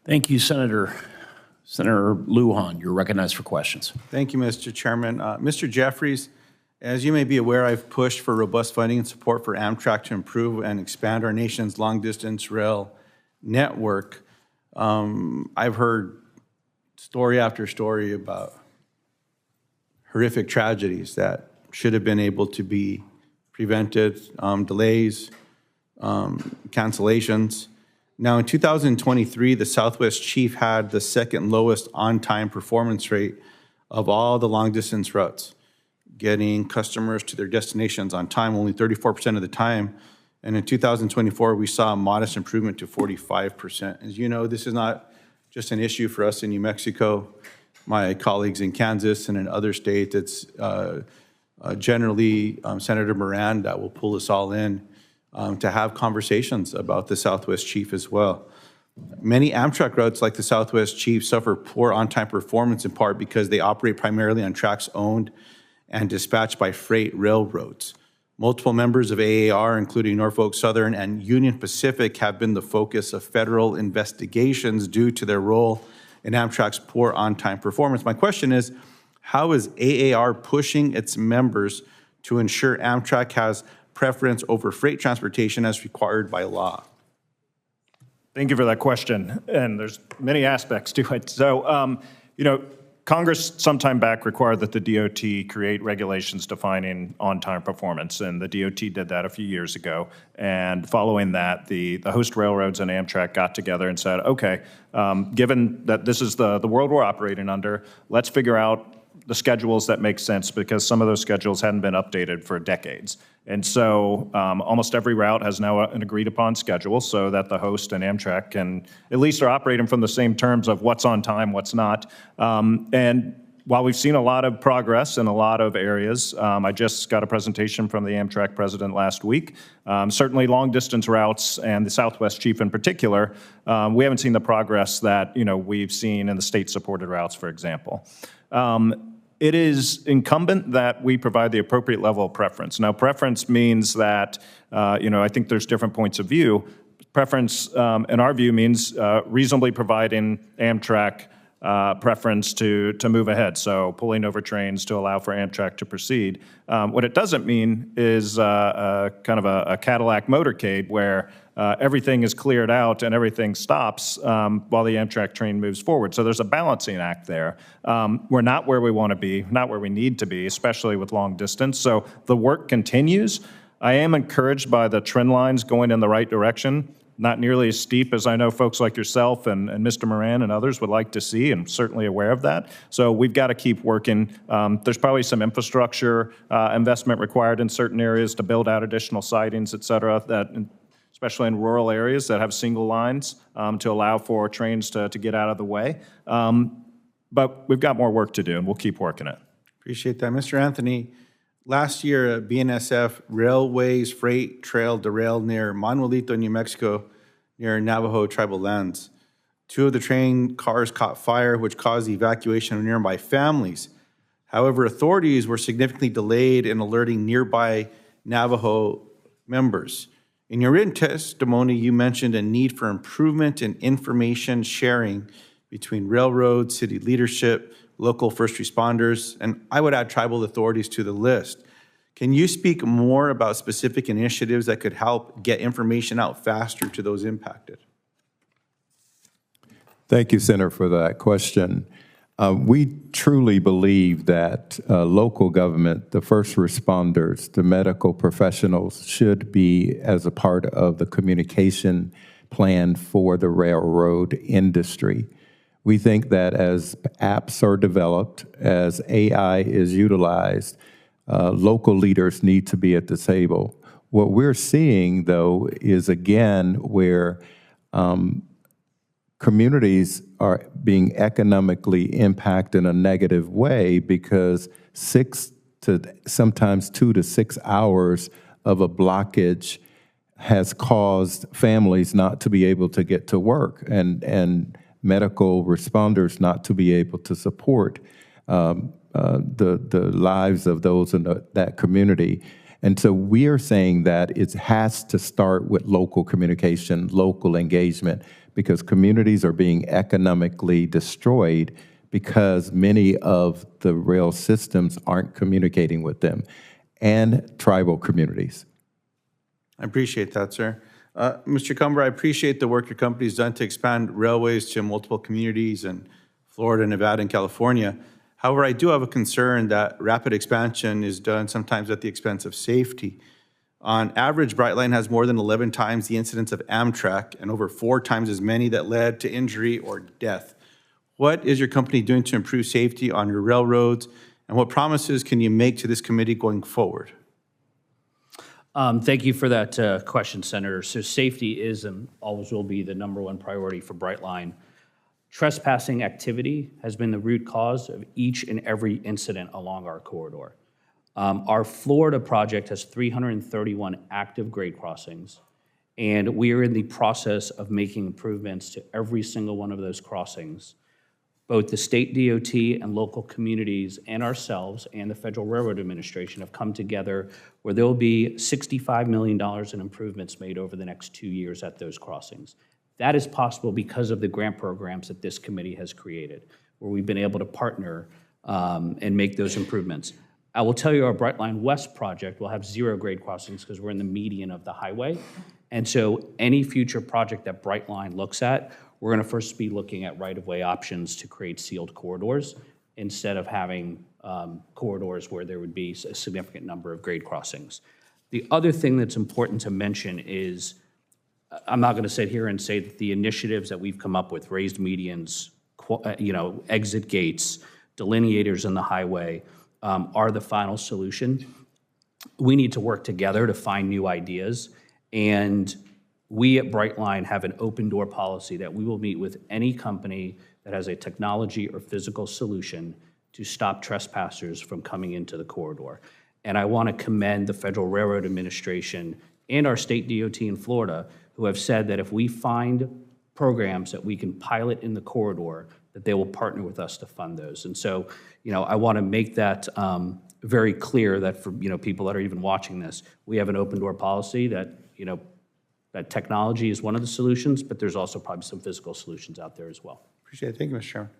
Thank you, Senator. Senator Luján, you're recognized for questions. Thank you, Mr. Chairman. Mr. Jefferies, as you may be aware, I've pushed for robust funding and support for Amtrak to improve and expand our nation's long-distance rail network. I've heard story after story about horrific tragedies that should have been able to be prevented, delays, cancellations. Now, in 2023, the Southwest Chief had the second lowest on-time performance rate of all the long-distance routes, getting customers to their destinations on time only 34% of the time. And in 2024, we saw a modest improvement to 45%. As you know, this is not just an issue for us in New Mexico. My colleagues in Kansas and in other states, it's generally Senator Moran that will pull us all in to have conversations about the Southwest Chief as well. Many Amtrak routes like the Southwest Chief suffer poor on-time performance in part because they operate primarily on tracks owned and dispatched by freight railroads. Multiple members of AAR, including Norfolk Southern and Union Pacific, have been the focus of federal investigations due to their role in Amtrak's poor on-time performance. My question is, how is AAR pushing its members to ensure Amtrak has preference over freight transportation as required by law? Thank you for that question, and there's many aspects to it. So, Congress sometime back required that the DOT create regulations defining on-time performance, and the DOT did that a few years ago. And following that, the host railroads and Amtrak got together and said, okay, given that this is the world we're operating under, let's figure out the schedules that make sense, because some of those schedules hadn't been updated for decades. And so almost every route has now an agreed upon schedule so that the host and Amtrak can at least are operating from the same terms of what's on time, what's not. And while we've seen a lot of progress in a lot of areas, I just got a presentation from the Amtrak president last week. Certainly long distance routes and the Southwest Chief in particular, we haven't seen the progress that we've seen in the state-supported routes, for example. It is incumbent that we provide the appropriate level of preference. Now, preference means that, I think there's different points of view. Preference, in our view, means reasonably providing Amtrak preference to move ahead, so pulling over trains to allow for Amtrak to proceed. What it doesn't mean is kind of a Cadillac motorcade where everything is cleared out and everything stops while the Amtrak train moves forward. So there's a balancing act there. We're not where we want to be, not where we need to be, especially with long distance. So the work continues. I am encouraged by the trend lines going in the right direction. Not nearly as steep as I know folks like yourself and Mr. Moran and others would like to see, and certainly aware of that. So we've got to keep working. There's probably some infrastructure investment required in certain areas to build out additional sidings, et cetera, especially in rural areas that have single lines to allow for trains to get out of the way. But we've got more work to do, and we'll keep working it. Appreciate that. Mr. Anthony, last year, BNSF Railways Freight Trail derailed near Manuelito, New Mexico, near Navajo tribal lands. 2 of the train cars caught fire, which caused the evacuation of nearby families. However, authorities were significantly delayed in alerting nearby Navajo members. In your written testimony, you mentioned a need for improvement in information sharing between railroads, city leadership, local first responders, and I would add tribal authorities to the list. Can you speak more about specific initiatives that could help get information out faster to those impacted? Thank you, Senator, for that question. We truly believe that local government, the first responders, the medical professionals should be as a part of the communication plan for the railroad industry. We think that as apps are developed, as AI is utilized, local leaders need to be at the table. What we're seeing, though, is again where communities are being economically impacted in a negative way because 6 to sometimes 2 to 6 hours of a blockage has caused families not to be able to get to work and medical responders not to be able to support the lives of those in that community. And so we are saying that it has to start with local communication, local engagement, because communities are being economically destroyed because many of the rail systems aren't communicating with them, and tribal communities. I appreciate that, sir. Mr. Cumber, I appreciate the work your company's done to expand railways to multiple communities in Florida, Nevada, and California. However, I do have a concern that rapid expansion is done sometimes at the expense of safety. On average, Brightline has more than 11 times the incidence of Amtrak and over 4 times as many that led to injury or death. What is your company doing to improve safety on your railroads, and what promises can you make to this committee going forward? Thank you for that question, Senator. So safety is and always will be the #1 priority for Brightline. Trespassing activity has been the root cause of each and every incident along our corridor. Our Florida project has 331 active grade crossings, and we are in the process of making improvements to every single one of those crossings. Both the state DOT and local communities and ourselves and the Federal Railroad Administration have come together where there will be $65 million in improvements made over the next 2 years at those crossings. That is possible because of the grant programs that this committee has created, where we've been able to partner and make those improvements. I will tell you our Brightline West project will have 0 grade crossings because we're in the median of the highway. And so any future project that Brightline looks at, we're going to first be looking at right-of-way options to create sealed corridors instead of having corridors where there would be a significant number of grade crossings. The other thing that's important to mention is, I'm not going to sit here and say that the initiatives that we've come up with, raised medians, exit gates, delineators in the highway, are the final solution. We need to work together to find new ideas, and we at Brightline have an open door policy that we will meet with any company that has a technology or physical solution to stop trespassers from coming into the corridor. And I want to commend the Federal Railroad Administration and our state DOT in Florida, who have said that if we find programs that we can pilot in the corridor, that they will partner with us to fund those. And so, I want to make that very clear that for people that are even watching this, we have an open door policy that that technology is one of the solutions, but there's also probably some physical solutions out there as well. Appreciate it. Thank you, Mr. Chairman.